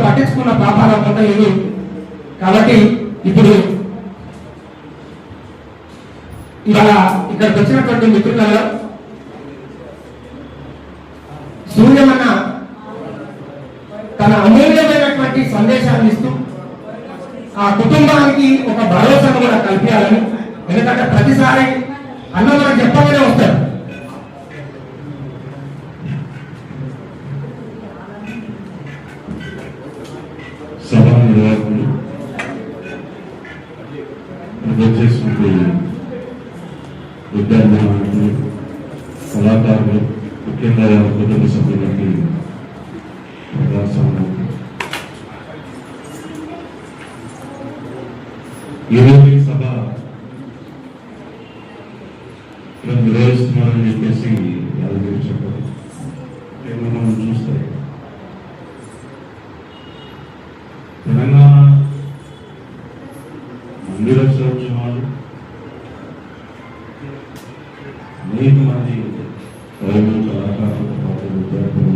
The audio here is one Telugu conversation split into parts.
పట్టించుకున్న పాపాల కొంత ఇది. కాబట్టి ఇప్పుడు ఇవాళ ఇక్కడికి వచ్చినటువంటి మిత్రులలో సూర్యమన్న తన అమూల్యమైనటువంటి సందేశాన్ని ఇస్తూ ఆ కుటుంబానికి ఒక భరోసాను కూడా కల్పించాలని. ఎందుకంటే ప్రతిసారి అన్న మనం చెప్పగానే వస్తాడు. సభా నిర్వాహకులు విద్యార్థులు, కళాకారులు, ముఖ్యంగా కుటుంబ సభ్యులకి ఈరోజు ఈ సభ నిర్వహిస్తున్నారని చెప్పేసి యాదగిరి చెప్పారు. మనం చూస్తే తెలంగాణ మందిర ఉత్సవాలు అనేక మంది రైతులు, కళాకారులతో పాటు విద్యార్థులు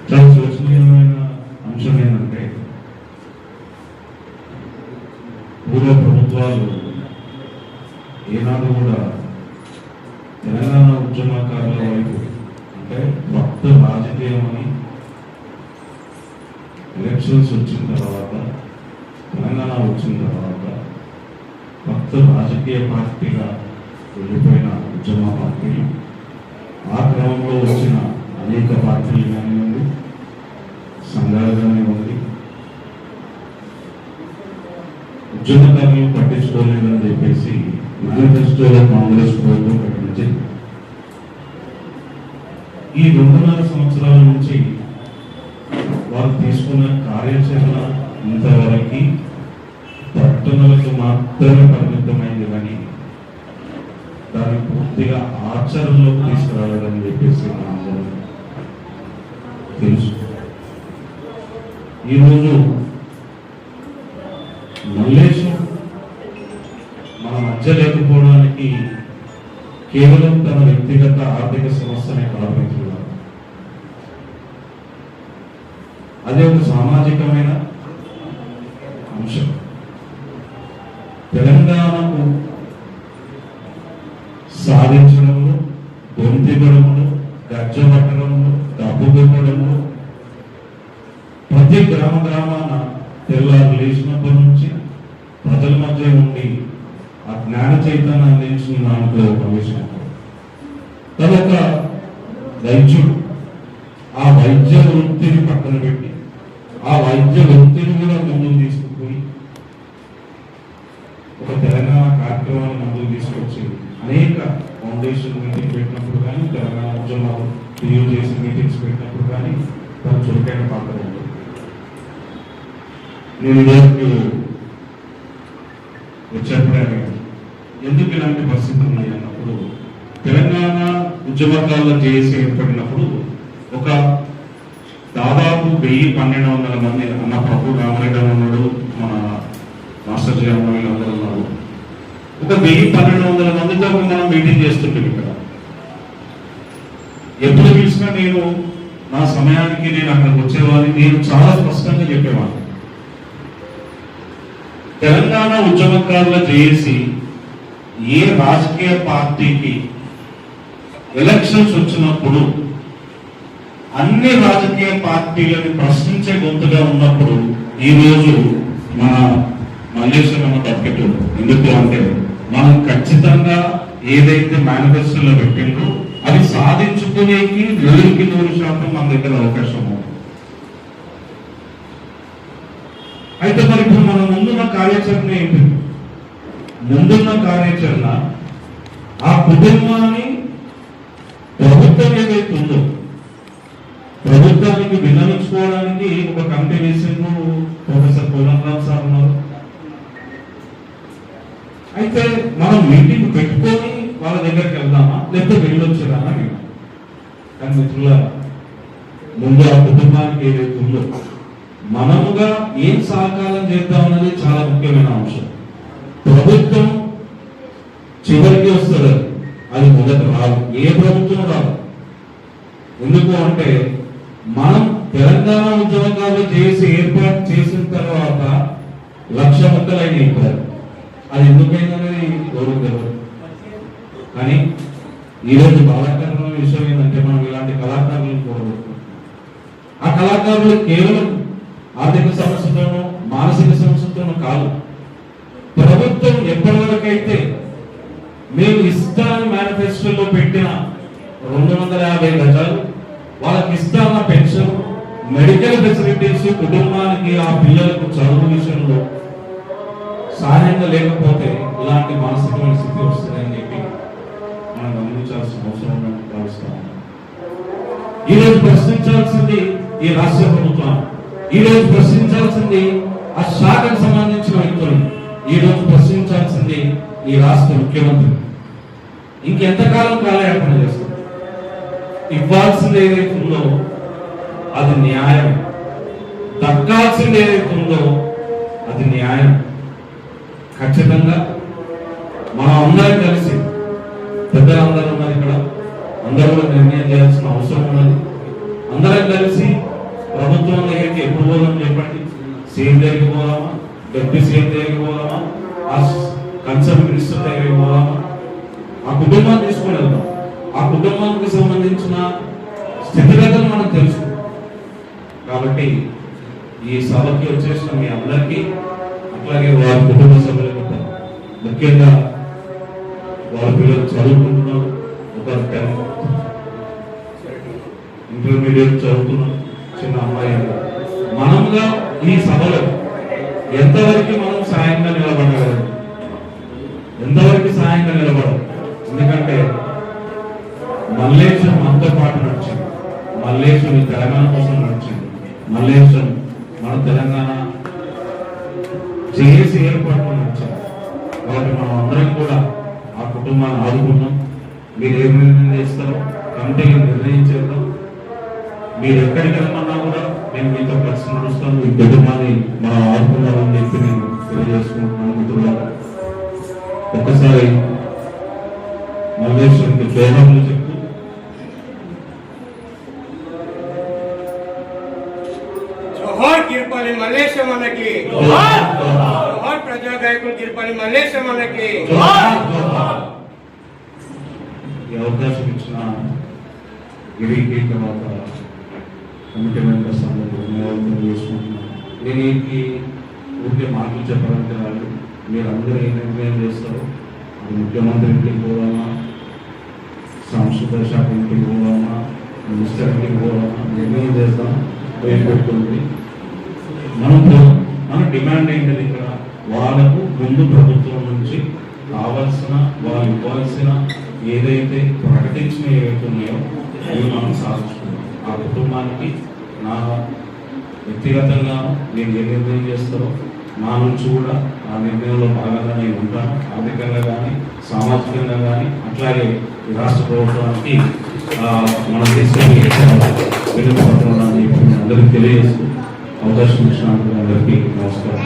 చాలా శోచనీయమైన అంశం ఏంటంటే పూర్వ ప్రభుత్వాలు ఏనాడు కూడా తెలంగాణ ఉద్యమకారుల వైపు అంటే భక్త రాజకీయం అని ఎలక్షన్స్ వచ్చిన తర్వాత, తెలంగాణ వచ్చిన తర్వాత భక్త రాజకీయ పార్టీగా వెళ్ళిపోయిన ఉద్యమ పార్టీలు, ఆ క్రమంలో వచ్చిన అనేక పార్టీలు కానివ్వండి, సంఘాలు కానివ్వండి, ఉద్యమకారులు పట్టించుకోలేదని చెప్పేసి మేనిఫెస్టోలో కాంగ్రెస్ ప్రభుత్వం ప్రకటించింది. ఈ 2.5 సంవత్సరాల నుంచి వారు తీసుకున్న కార్యాచరణ ఇంతవరకు ప్రకటనలకు మాత్రమే పరిమితమైంది, కానీ దాన్ని పూర్తిగా ఆచరణలోకి తీసుకురావాలని చెప్పేసి మనందరం తెలుసు. ఈరోజు మల్లేశం మన మధ్య లేకపోవడానికి కేవలం తన వ్యక్తిగత ఆర్థిక సమస్యనే కారణిస్తున్నారు. అదే ఒక సామాజికమైన అంశం. తెలంగాణకు సాధించడంలో, గొంతివ్వడంలో, గజ్జపట్టడంలో, డబ్బు పెట్టడంలో, ప్రతి గ్రామాన తెల్లారు లేచినప్పటి నుంచి ప్రజల మధ్య ఉండి ఆ జ్ఞాన చైతన్యం అందించిన దాంట్లో ఒక విషయం. తన ఒక వైద్యుడు ఆ వైద్య వృత్తిని పక్కన పెట్టి ఆ వైద్య వృత్తిని కూడా ముందుకు తీసుకుపోయి ఒక తెలంగాణ కార్యక్రమాన్ని ముందుకు తీసుకొచ్చి అనేక ఫౌండేషన్ మీటింగ్ పెట్టినప్పుడు కానీ, తెలంగాణ ఉద్యమాలు క్రియేట్ చేసి మీటింగ్స్ పెట్టినప్పుడు కానీ తన చురుకైన పాత్ర ఉంది. నేను ఇదివరకు వచ్చేప్పుడే ఎందుకు ఇలాంటి పరిస్థితులు ఉన్నాయి అన్నప్పుడు, తెలంగాణ ఉద్యమకారుల జేఏసీ ఏర్పడినప్పుడు ఒక దాదాపు 1000-1200 మంది, అన్న ప్రభు రామరెడ్డి ఉన్నాడు, మన మాస్టర్ జీ అమ్మాయిలు అందరూ ఉన్నారు, ఒక 1000-1200 మందితో మనం మీటింగ్ చేస్తుంటాం. ఇక్కడ ఎప్పుడు పిలిచినా నేను నా సమయానికి నేను అక్కడికి వచ్చేవాడిని. నేను చాలా స్పష్టంగా చెప్పేవాడిని, తెలంగాణ ఉద్యమకారుల జేఏసీ ఏ రాజకీయ పార్టీకి ఎలక్షన్స్ వచ్చినప్పుడు అన్ని రాజకీయ పార్టీలను ప్రశ్నించే గొంతుగా ఉన్నప్పుడు ఈరోజు మన మల్లేశ్వరమ్మ తప్పెట్టు. ఎందుకు అంటే మనం ఖచ్చితంగా ఏదైతే మేనిఫెస్టోలో పెట్టిందో అది సాధించుకునేకి 100% మన దగ్గర అవకాశం ఉంది. అయితే మరి ఇప్పుడు మన ముందున్న కార్యాచరణ ఏంటి? ముందున్న కార్యాచరణ ఆ కుటుంబాన్ని ప్రభుత్వం ఏదైతే ఉందో ప్రభుత్వానికి విన్నవించుకోవడానికి ఒక కమిటీ వేసిండు. ప్రొఫెసర్ కోదండరామ్ సార్ ఉన్నారు. అయితే మనం మీటింగ్ పెట్టుకొని వాళ్ళ దగ్గరికి వెళ్దామా, లేకపోతే వెళ్ళొచ్చేదామా? కానీ మిత్రుల ముందు ఆ కుటుంబానికి ఏదైతే ఉందో మనముగా ఏం సహకారం చేద్దాం అన్నది చాలా ముఖ్యమైన అంశం. ప్రభుత్వం చివరికి వస్తుంది, అది మొదట రాదు. ఏ ప్రభుత్వం రాదు. ఎందుకు అంటే మనం తెలంగాణ ఉద్యమకాలు చేసి ఏర్పాటు చేసిన తర్వాత 1,00,000 ముక్కలైన ఇవ్వాలి. అది ఎందుకైందనేది ఎవరు తెలియదు. కానీ ఈరోజు బాధాకరమైన విషయం ఏంటంటే మనం ఇలాంటి కళాకారులను కోరబోతున్నాం. ఆ కళాకారులు కేవలం ఆర్థిక సమస్యతోనూ మానసిక సమస్యతోనూ కాదు, ప్రభుత్వం ఎప్పటివరకైతే మేము ఇస్తామని మేనిఫెస్టోలో పెట్టిన 250 గజాలు, వాళ్ళకి ఇస్తామన్న పెన్షన్, మెడికల్ ఫెసిలిటీస్, కుటుంబానికి ఆ పిల్లలకు చదువు విషయంలో సహాయంగా లేకపోతే ఇలాంటి మానసికమైన స్థితి వస్తుందని చెప్పి మనం గమనించాల్సిన అవసరం ఉందని భావిస్తాం. ఈరోజు ప్రశ్నించాల్సింది ఈ రాష్ట్ర ప్రభుత్వం, ఈరోజు ప్రశ్నించాల్సింది ఆ శాఖకు సంబంధించిన వ్యక్తులు, ఈరోజు ప్రశ్నించాల్సింది ఈ రాష్ట్ర ముఖ్యమంత్రి. ఇంకెంతకాలం కాలయాపన చేస్తారు? ఇవ్వాల్సింది ఏదైతే ఉందో అది న్యాయం, దక్కాల్సింది ఏదైతే ఉందో అది న్యాయం. ఖచ్చితంగా మనం అందరం కలిసి, పెద్దలందరూ ఉన్నారు ఇక్కడ, అందరూ కూడా నిర్ణయం చేయాల్సిన అవసరం ఉన్నది. అందరం కలిసి ప్రభుత్వం దగ్గరికి ఎప్పుడు పోదాం చెప్పండి? సీఎం దగ్గరికి పోదామా, డిప్యూటీ సీఎం దగ్గరికి పోదామా, ఆ కన్సర్న్ మినిస్టర్ దగ్గరికి పోదామా? ఆ కుటుంబాన్ని తీసుకొని వెళ్దాం. ఆ కుటుంబానికి సంబంధించిన స్థితిగతులు మనకు తెలుసు. కాబట్టి ఈ సభకి వచ్చేసిన మీ అందరికీ, అట్లాగే వారి కుటుంబ సభ్యులకు, ముఖ్యంగా వాళ్ళ పిల్లలు చదువుకుంటున్నారు, ఒకరు 10th ఇంటర్మీడియట్ చదువుతున్నారు, చిన్న అమ్మాయి. మనముగా ఈ సభలో ఎంతవరకు మనం సాయంగా నిలబడగలం, ఎంతవరకు సాయంగా నిలబడాలి? ఎందుకంటే మల్లేశం మనతో పాటు నడిచింది, మల్లేశం ఈ తెలంగాణ కోసం నడిచింది, మల్లేశం మన తెలంగాణ చేసి ఏర్పాటు నడిచింది. కాబట్టి మనం అందరం కూడా ఆ కుటుంబాన్ని ఆదుకున్నాం. మీరు ఏం నిర్ణయం చేస్తారో కమిటీని నిర్ణయించేద్దాం. మీరు ఎక్కడికి వెళ్ళమన్నా కూడా నేను మీతో కలిసి నడుస్తాను. ఈ కుటుంబాన్ని మనం ఆదుకుందామని చెప్పి నేను తెలియజేసుకుంటున్నాను. మిత్రులారా, ఒక్కసారి మల్లేశ్వరికి జోహార్లు చెప్తూ జోహార్ గిరిపల్లి మల్లేశం అన్నకి, జోహార్ ప్రజా గాయకులు గిరిపల్లి మల్లేశం అన్నకి. ఈ అవకాశం ఇచ్చిన గిరికి తర్వాత కమిటీ మెంబర్స్ అందరూ ధన్యవాదాలు చేసుకుంటున్నాను. నేను ఈ ఊరికే మాటలు చెప్పాలంటే వాళ్ళు మీరు అందరూ ఏ నిర్ణయం చేస్తారో, అది ముఖ్యమంత్రి ఇంటికి పోవాలా, సాంస్కృతిక శాఖ ఇంటికి పోవాలా, మినిస్టర్ ఇంటికి పోవాలా, నిర్ణయం చేస్తాం. పెట్టుకుంది మన డిమాండ్ ఏంటంటే ఇక్కడ వాళ్ళకు ముందు ప్రభుత్వం నుంచి కావాల్సిన, వాళ్ళు ఇవ్వాల్సిన ఏదైతే ప్రకటించిన ఏవైతే ఉన్నాయో అవి మనం సాధించుకున్నాం. ఆ కుటుంబానికి నా వ్యక్తిగతంగా నేను ఏ నిర్ణయం చేస్తారో నా నుంచి కూడా ఆ నిర్ణయంలో భాగంగా నేను ఉంటాను. ఆర్థికంగా కానీ, సామాజికంగా కానీ, అట్లాగే ఈ రాష్ట్ర ప్రభుత్వానికి మనం తీసుకొని వెళ్ళిపోతున్నామని చెప్పి అందరికీ తెలియజేస్తూ అవకాశం ఇచ్చినందుకు అందరికీ నమస్కారం.